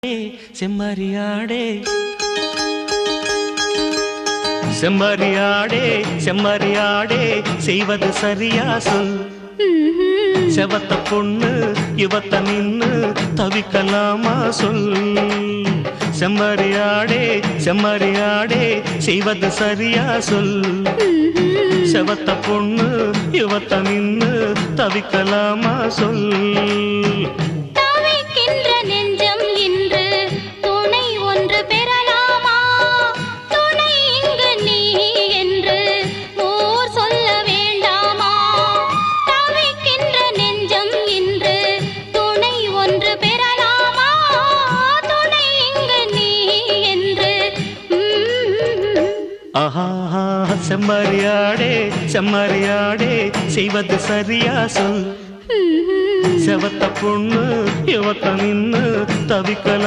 செம்மறியாடே செம்மறியாடே செம்மறியாடே செய்வது சரியா சொல். செவத்த பொண்ணு இவத்த நின்னு தவிக்கலாமா சொல். செம்மறியாடே செம்மறியாடே செய்வது சரியா சொல். செவத்த பொண்ணு இவத்த நின்னு தவிக்கலாமா சொல். ஆஹா செம்மறியாடே செம்மறியாடே செய்வது சரியா சொல். செவத்த பொண்ணு இவத்த நின்னு தவிக்கலாம்.